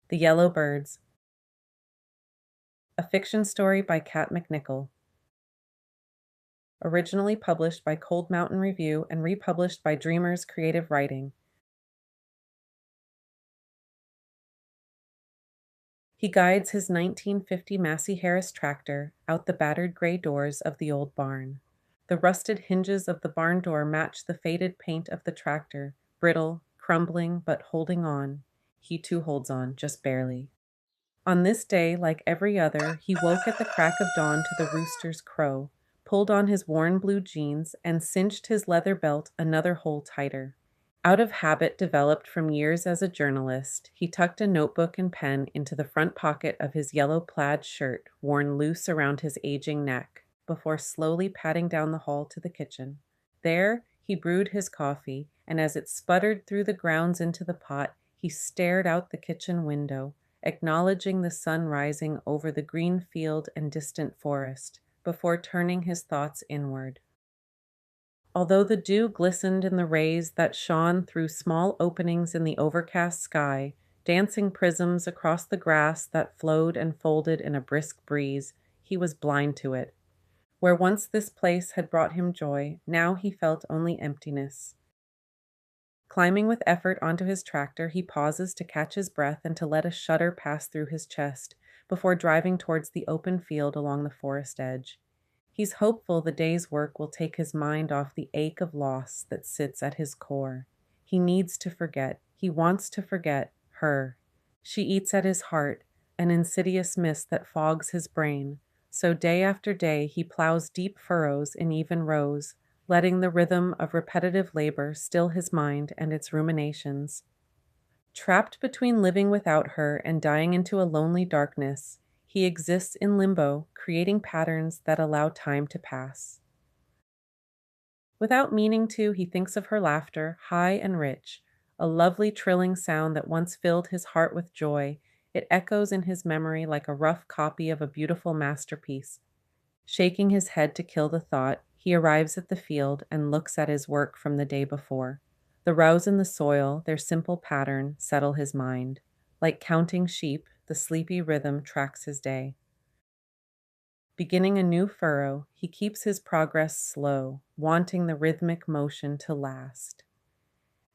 The Yellow Birds, a fiction story by Kat McNichol. Originally published by Cold Mountain Review and republished by Dreamers Creative Writing. He guides his 1950 Massey Harris tractor out the battered gray doors of the old barn. The rusted hinges of the barn door match the faded paint of the tractor, brittle, crumbling, but holding on. He too holds on, just barely. On this day, like every other, he woke at the crack of dawn to the rooster's crow, pulled on his worn blue jeans, and cinched his leather belt another hole tighter. Out of habit developed from years as a journalist, he tucked a notebook and pen into the front pocket of his yellow plaid shirt, worn loose around his aging neck, before slowly padding down the hall to the kitchen. There, he brewed his coffee, and as it sputtered through the grounds into the pot, he stared out the kitchen window, acknowledging the sun rising over the green field and distant forest, before turning his thoughts inward. Although the dew glistened in the rays that shone through small openings in the overcast sky, dancing prisms across the grass that flowed and folded in a brisk breeze, he was blind to it. Where once this place had brought him joy, now he felt only emptiness. Climbing with effort onto his tractor, he pauses to catch his breath and to let a shudder pass through his chest before driving towards the open field along the forest edge. He's hopeful the day's work will take his mind off the ache of loss that sits at his core. He needs to forget. He wants to forget her. She eats at his heart, an insidious mist that fogs his brain. So day after day he plows deep furrows in even rows, letting the rhythm of repetitive labor still his mind and its ruminations. Trapped between living without her and dying into a lonely darkness, he exists in limbo, creating patterns that allow time to pass. Without meaning to, he thinks of her laughter, high and rich, a lovely trilling sound that once filled his heart with joy. It echoes in his memory like a rough copy of a beautiful masterpiece. Shaking his head to kill the thought, he arrives at the field and looks at his work from the day before. The rows in the soil, their simple pattern, settle his mind. Like counting sheep, the sleepy rhythm tracks his day. Beginning a new furrow, he keeps his progress slow, wanting the rhythmic motion to last.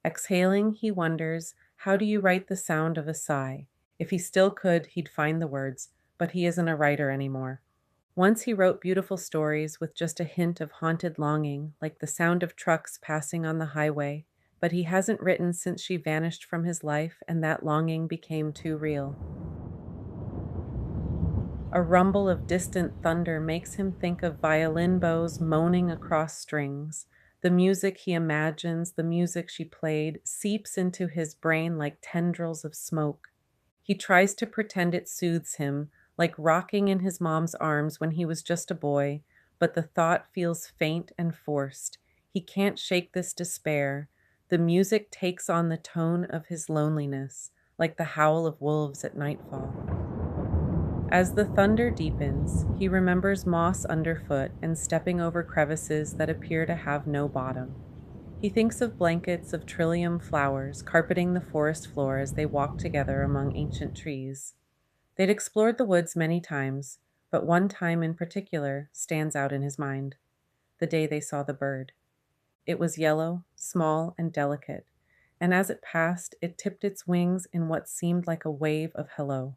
Exhaling, he wonders, how do you write the sound of a sigh? If he still could, he'd find the words, but he isn't a writer anymore. Once he wrote beautiful stories with just a hint of haunted longing, like the sound of trucks passing on the highway, but he hasn't written since she vanished from his life and that longing became too real. A rumble of distant thunder makes him think of violin bows moaning across strings. The music he imagines, the music she played, seeps into his brain like tendrils of smoke. He tries to pretend it soothes him, like rocking in his mom's arms when he was just a boy, but the thought feels faint and forced. He can't shake this despair. The music takes on the tone of his loneliness, like the howl of wolves at nightfall. As the thunder deepens, he remembers moss underfoot and stepping over crevices that appear to have no bottom. He thinks of blankets of trillium flowers carpeting the forest floor as they walk together among ancient trees. They'd explored the woods many times, but one time in particular stands out in his mind: the day they saw the bird. It was yellow, small, and delicate, and as it passed, it tipped its wings in what seemed like a wave of hello.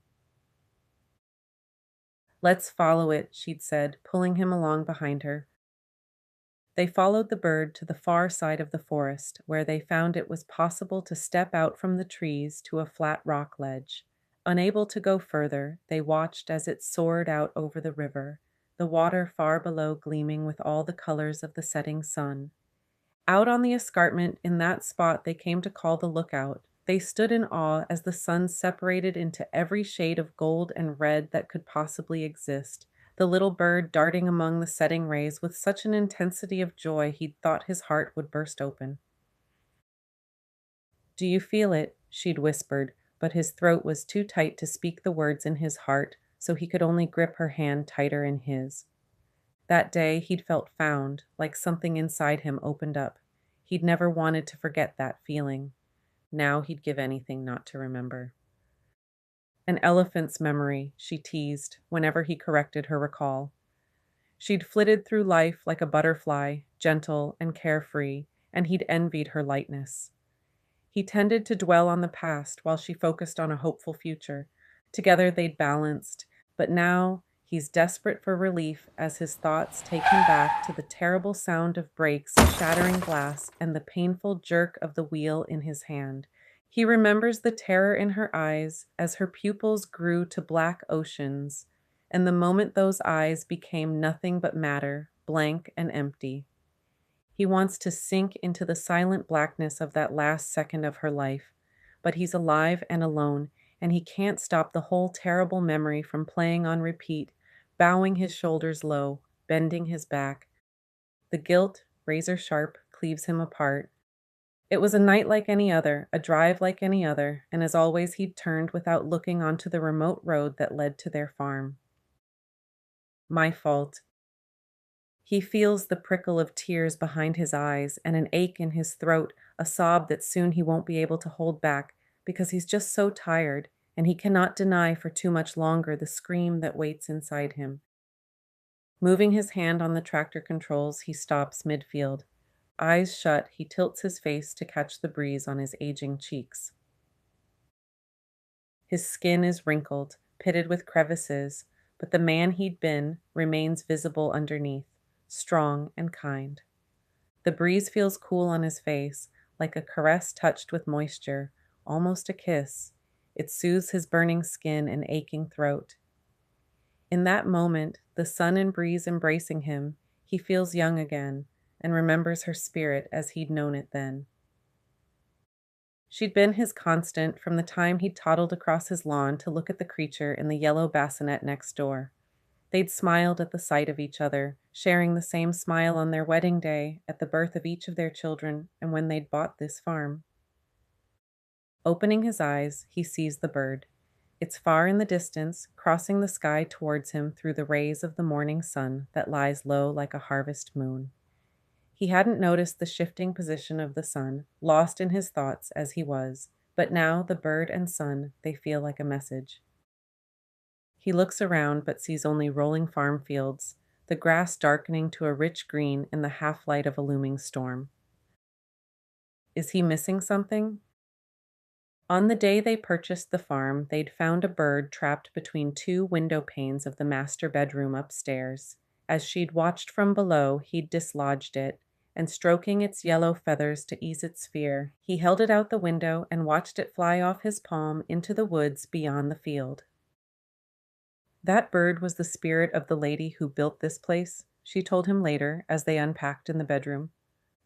"Let's follow it," she'd said, pulling him along behind her. They followed the bird to the far side of the forest, where they found it was possible to step out from the trees to a flat rock ledge. Unable to go further, they watched as it soared out over the river, the water far below gleaming with all the colors of the setting sun. Out on the escarpment, in that spot they came to call the lookout, they stood in awe as the sun separated into every shade of gold and red that could possibly exist, the little bird darting among the setting rays with such an intensity of joy he'd thought his heart would burst open. "Do you feel it?" she'd whispered, but his throat was too tight to speak the words in his heart, so he could only grip her hand tighter in his. That day he'd felt found, like something inside him opened up. He'd never wanted to forget that feeling. Now he'd give anything not to remember. An elephant's memory, she teased whenever he corrected her recall. She'd flitted through life like a butterfly, gentle and carefree, and he'd envied her lightness. He tended to dwell on the past while she focused on a hopeful future. Together they'd balanced, but now he's desperate for relief as his thoughts take him back to the terrible sound of brakes shattering glass and the painful jerk of the wheel in his hand. He remembers the terror in her eyes as her pupils grew to black oceans, and the moment those eyes became nothing but matter, blank and empty. He wants to sink into the silent blackness of that last second of her life, but he's alive and alone, and he can't stop the whole terrible memory from playing on repeat, bowing his shoulders low, bending his back. The guilt, razor sharp, cleaves him apart. It was a night like any other, a drive like any other, and as always he'd turned without looking onto the remote road that led to their farm. My fault. He feels the prickle of tears behind his eyes and an ache in his throat, a sob that soon he won't be able to hold back because he's just so tired and he cannot deny for too much longer the scream that waits inside him. Moving his hand on the tractor controls, he stops midfield. Eyes shut, he tilts his face to catch the breeze on his aging cheeks. His skin is wrinkled, pitted with crevices, but the man he'd been remains visible underneath, strong and kind. The breeze feels cool on his face, like a caress touched with moisture, almost a kiss. It soothes his burning skin and aching throat. In that moment, the sun and breeze embracing him, he feels young again and remembers her spirit as he'd known it then. She'd been his constant from the time he'd toddled across his lawn to look at the creature in the yellow bassinet next door. They'd smiled at the sight of each other, sharing the same smile on their wedding day, at the birth of each of their children, and when they'd bought this farm. Opening his eyes, he sees the bird. It's far in the distance, crossing the sky towards him through the rays of the morning sun that lies low like a harvest moon. He hadn't noticed the shifting position of the sun, lost in his thoughts as he was, but now the bird and sun, they feel like a message. He looks around but sees only rolling farm fields, the grass darkening to a rich green in the half-light of a looming storm. Is he missing something? On the day they purchased the farm, they'd found a bird trapped between two window panes of the master bedroom upstairs. As she'd watched from below, he'd dislodged it, and stroking its yellow feathers to ease its fear, he held it out the window and watched it fly off his palm into the woods beyond the field. That bird was the spirit of the lady who built this place, she told him later as they unpacked in the bedroom.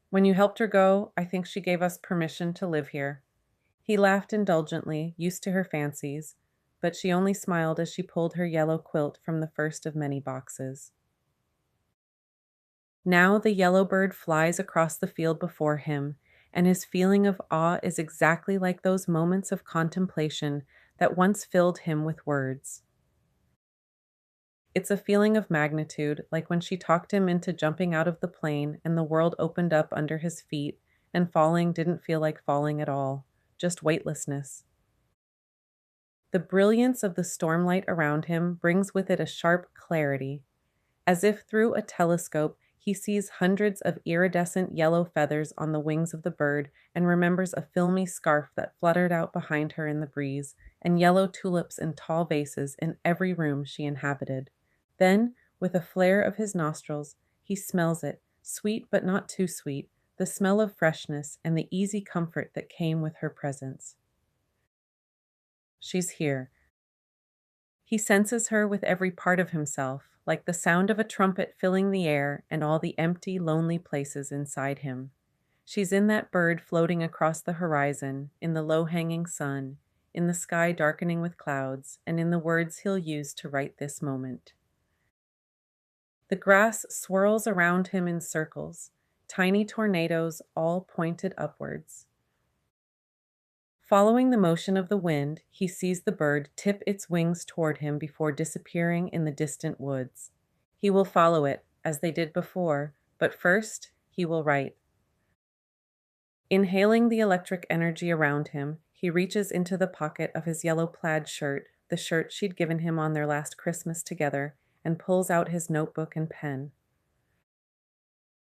When you helped her go, I think she gave us permission to live here. He laughed indulgently, used to her fancies, but she only smiled as she pulled her yellow quilt from the first of many boxes. Now the yellow bird flies across the field before him, and his feeling of awe is exactly like those moments of contemplation that once filled him with words. It's a feeling of magnitude, like when she talked him into jumping out of the plane and the world opened up under his feet, and falling didn't feel like falling at all, just weightlessness. The brilliance of the stormlight around him brings with it a sharp clarity. As if through a telescope, he sees hundreds of iridescent yellow feathers on the wings of the bird and remembers a filmy scarf that fluttered out behind her in the breeze, and yellow tulips in tall vases in every room she inhabited. Then, with a flare of his nostrils, he smells it, sweet but not too sweet, the smell of freshness and the easy comfort that came with her presence. She's here. He senses her with every part of himself, like the sound of a trumpet filling the air and all the empty, lonely places inside him. She's in that bird floating across the horizon, in the low-hanging sun, in the sky darkening with clouds, and in the words he'll use to write this moment. The grass swirls around him in circles, tiny tornadoes all pointed upwards. Following the motion of the wind, he sees the bird tip its wings toward him before disappearing in the distant woods. He will follow it, as they did before, but first he will write. Inhaling the electric energy around him, he reaches into the pocket of his yellow plaid shirt, the shirt she'd given him on their last Christmas together, and pulls out his notebook and pen.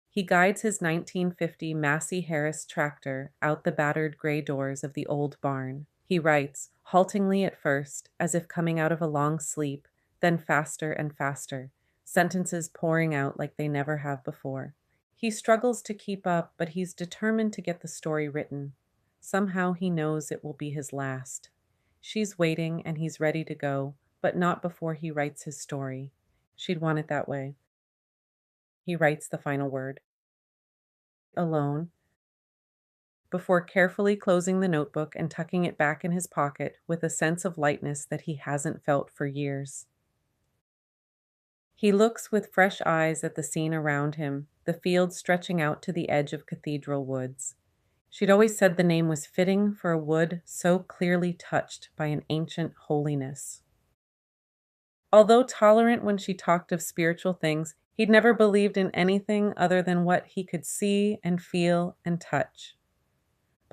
He guides his 1950 Massey Harris tractor out the battered gray doors of the old barn. He writes, haltingly at first, as if coming out of a long sleep, then faster and faster, sentences pouring out like they never have before. He struggles to keep up, but he's determined to get the story written. Somehow he knows it will be his last. She's waiting and he's ready to go, but not before he writes his story. She'd want it that way. He writes the final word. Alone, before carefully closing the notebook and tucking it back in his pocket with a sense of lightness that he hasn't felt for years. He looks with fresh eyes at the scene around him, the field stretching out to the edge of Cathedral Woods. She'd always said the name was fitting for a wood so clearly touched by an ancient holiness. Although tolerant when she talked of spiritual things, he'd never believed in anything other than what he could see and feel and touch.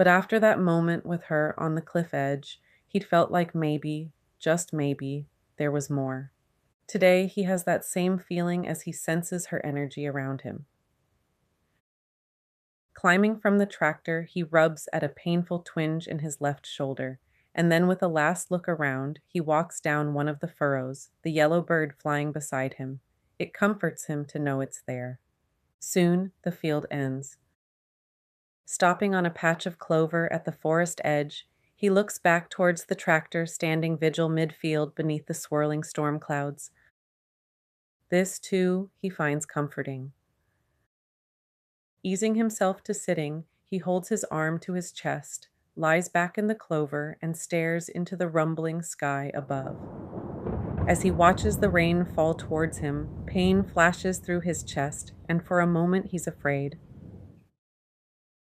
But after that moment with her on the cliff edge, he'd felt like maybe, just maybe, there was more. Today, he has that same feeling as he senses her energy around him. Climbing from the tractor, he rubs at a painful twinge in his left shoulder, and then with a last look around, he walks down one of the furrows, the yellow bird flying beside him. It comforts him to know it's there. Soon, the field ends. Stopping on a patch of clover at the forest edge, he looks back towards the tractor standing vigil midfield beneath the swirling storm clouds. This, too, he finds comforting. Easing himself to sitting, he holds his arm to his chest, lies back in the clover, and stares into the rumbling sky above. As he watches the rain fall towards him, pain flashes through his chest, and for a moment he's afraid.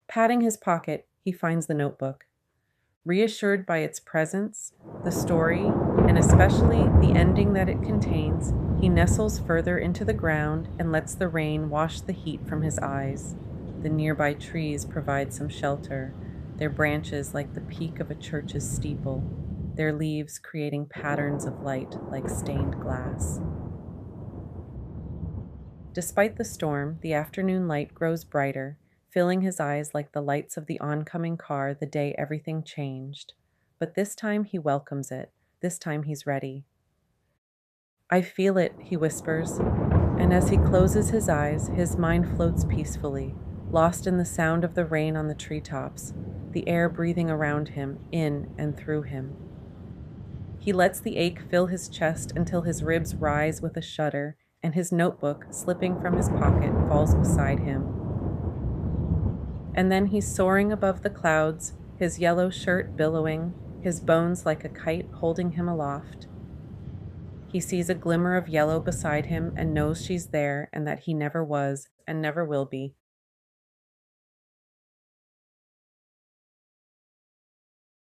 Patting his pocket, he finds the notebook. Reassured by its presence, the story, and especially the ending that it contains, he nestles further into the ground and lets the rain wash the heat from his eyes. The nearby trees provide some shelter, their branches like the peak of a church's steeple, their leaves creating patterns of light like stained glass. Despite the storm, the afternoon light grows brighter, filling his eyes like the lights of the oncoming car the day everything changed. But this time he welcomes it. This time he's ready. I feel it, he whispers, and as he closes his eyes, his mind floats peacefully, lost in the sound of the rain on the treetops, the air breathing around him, in and through him. He lets the ache fill his chest until his ribs rise with a shudder, and his notebook, slipping from his pocket, falls beside him. And then he's soaring above the clouds, his yellow shirt billowing, his bones like a kite holding him aloft. He sees a glimmer of yellow beside him and knows she's there and that he never was and never will be.